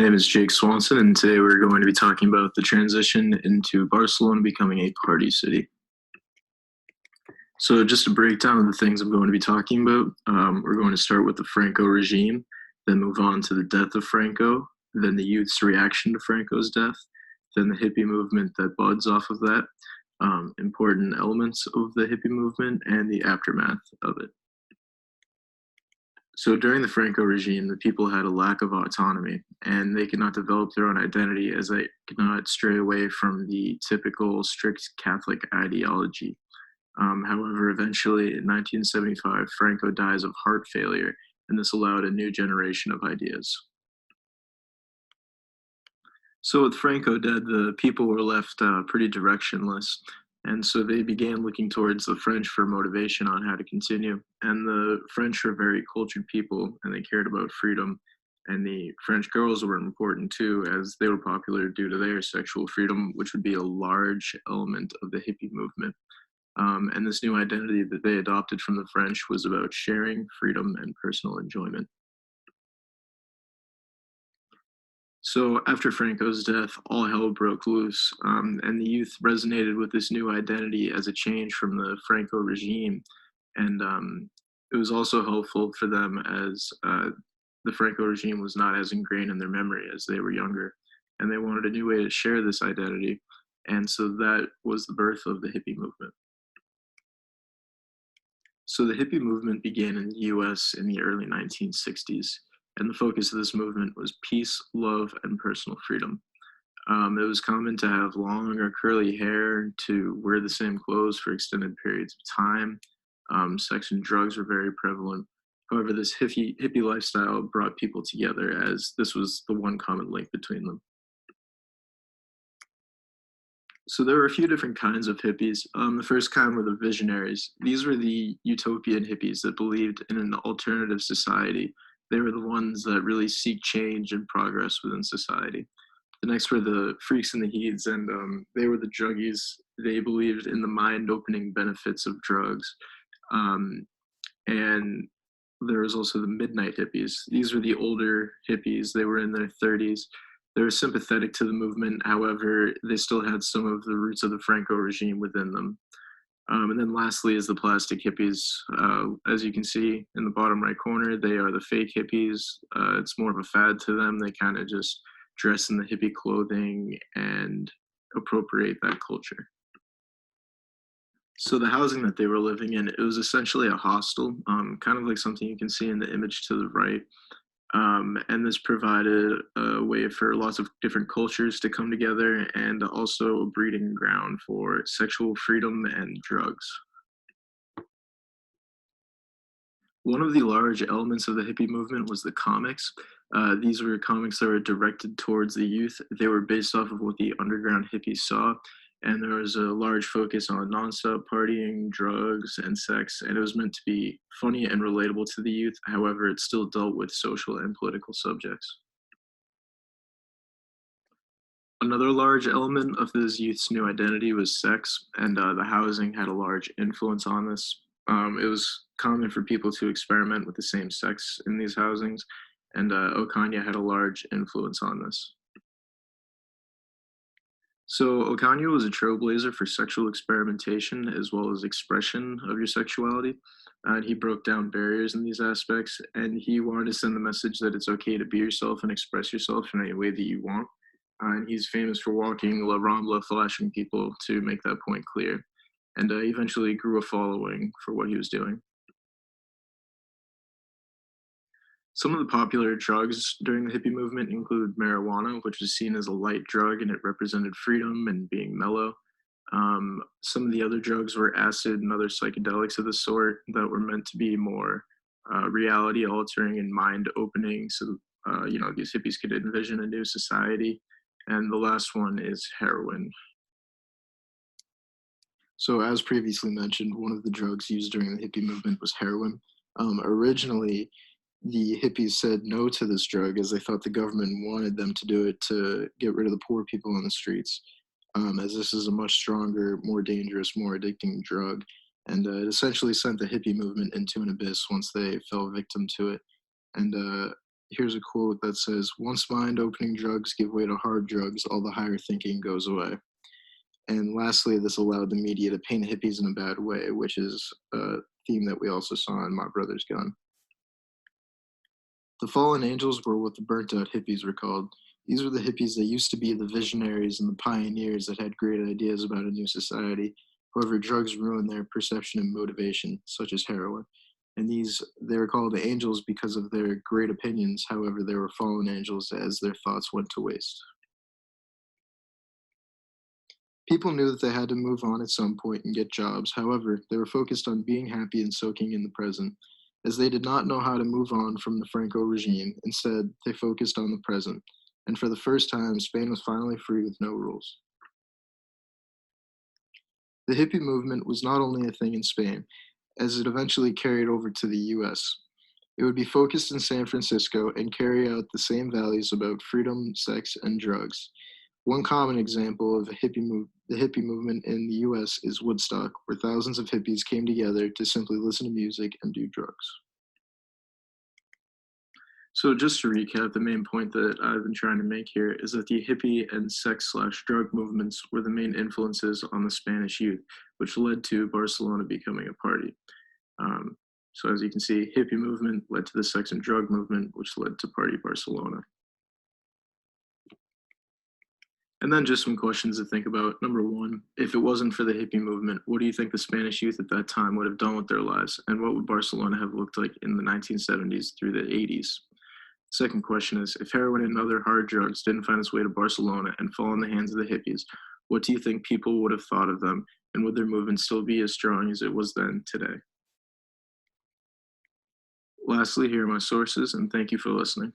name is Jake Swanson, and today we're going to be talking about the transition into Barcelona becoming a party city. So, just a breakdown of the things I'm going to be talking about. We're going to start with the Franco regime, then move on to the death of Franco, then the youth's reaction to Franco's death, then the hippie movement that buds off of that, important elements of the hippie movement, and the aftermath of it. So during the Franco regime, the people had a lack of autonomy, and they could not develop their own identity as they could not stray away from the typical strict Catholic ideology. However, eventually in 1975, Franco dies of heart failure, and this allowed a new generation of ideas. So with Franco dead, the people were left pretty directionless, and so they began looking towards the French for motivation on how to continue. And the French were very cultured people, and they cared about freedom. And the French girls were important too, as they were popular due to their sexual freedom, which would be a large element of the hippie movement. And this new identity that they adopted from the French was about sharing, freedom, and personal enjoyment. So after Franco's death, all hell broke loose, and the youth resonated with this new identity as a change from the Franco regime. And it was also helpful for them as the Franco regime was not as ingrained in their memory as they were younger. And they wanted a new way to share this identity. And so that was the birth of the hippie movement. So the hippie movement began in the US in the early 1960s, and the focus of this movement was peace, love, and personal freedom. It was common to have long or curly hair, to wear the same clothes for extended periods of time. Sex and drugs were very prevalent. However, this hippie lifestyle brought people together as this was the one common link between them. So there were a few different kinds of hippies. The first kind were the visionaries. These were the utopian hippies that believed in an alternative society. They were the ones that really seek change and progress within society. The next were the freaks and the heeds, and they were the druggies. They believed in the mind-opening benefits of drugs. And there was also the midnight hippies. These were the older hippies. They were in their 30s. They were sympathetic to the movement. However, they still had some of the roots of the Franco regime within them. And then lastly is the plastic hippies. As you can see in the bottom right corner, they are the fake hippies. It's more of a fad to them. They kind of just dress in the hippie clothing and appropriate that culture. So the housing that they were living in, it was essentially a hostel, kind of like something you can see in the image to the right. And this provided a way for lots of different cultures to come together, and also a breeding ground for sexual freedom and drugs. One of the large elements of the hippie movement was the comics. These were comics that were directed towards the youth. They were based off of what the underground hippies saw, and there was a large focus on nonstop partying, drugs, and sex, and it was meant to be funny and relatable to the youth. However, it still dealt with social and political subjects. Another large element of this youth's new identity was sex, and the housing had a large influence on this. It was common for people to experiment with the same sex in these housings, and Okanya had a large influence on this. So Okanyo was a trailblazer for sexual experimentation as well as expression of your sexuality. And he broke down barriers in these aspects, and he wanted to send the message that it's okay to be yourself and express yourself in any way that you want. And he's famous for walking La Rambla, flashing people to make that point clear. And he eventually grew a following for what he was doing. Some of the popular drugs during the hippie movement include marijuana, which was seen as a light drug and it represented freedom and being mellow. Some of the other drugs were acid and other psychedelics of the sort that were meant to be more reality altering and mind opening. So, these hippies could envision a new society. And the last one is heroin. So, as previously mentioned, one of the drugs used during the hippie movement was heroin. Originally, the hippies said no to this drug as they thought the government wanted them to do it to get rid of the poor people on the streets, as this is a much stronger, more dangerous, more addicting drug. And it essentially sent the hippie movement into an abyss once they fell victim to it. And Here's a quote that says, "Once mind-opening drugs give way to hard drugs, all the higher thinking goes away." And lastly, this allowed the media to paint hippies in a bad way, which is a theme that we also saw in My Brother's Gun. The fallen angels were what the burnt out hippies were called. These were the hippies that used to be the visionaries and the pioneers that had great ideas about a new society. However, drugs ruined their perception and motivation, such as heroin. And they were called angels because of their great opinions. However, they were fallen angels as their thoughts went to waste. People knew that they had to move on at some point and get jobs. However, they were focused on being happy and soaking in the present. As they did not know how to move on from the Franco regime, instead, they focused on the present. And for the first time, Spain was finally free with no rules. The hippie movement was not only a thing in Spain, as it eventually carried over to the US. It would be focused in San Francisco and carry out the same values about freedom, sex, and drugs. One common example of the hippie movement in the US is Woodstock, where thousands of hippies came together to simply listen to music and do drugs. So just to recap, the main point that I've been trying to make here is that the hippie and sex/drug movements were the main influences on the Spanish youth, which led to Barcelona becoming a party. Um, so as you can see, hippie movement led to the sex and drug movement, which led to Party Barcelona. And then just some questions to think about. Number one, if it wasn't for the hippie movement, what do you think the Spanish youth at that time would have done with their lives? And what would Barcelona have looked like in the 1970s through the 80s? Second question is, if heroin and other hard drugs didn't find its way to Barcelona and fall in the hands of the hippies, what do you think people would have thought of them? And would their movement still be as strong as it was then today? Lastly, here are my sources, and thank you for listening.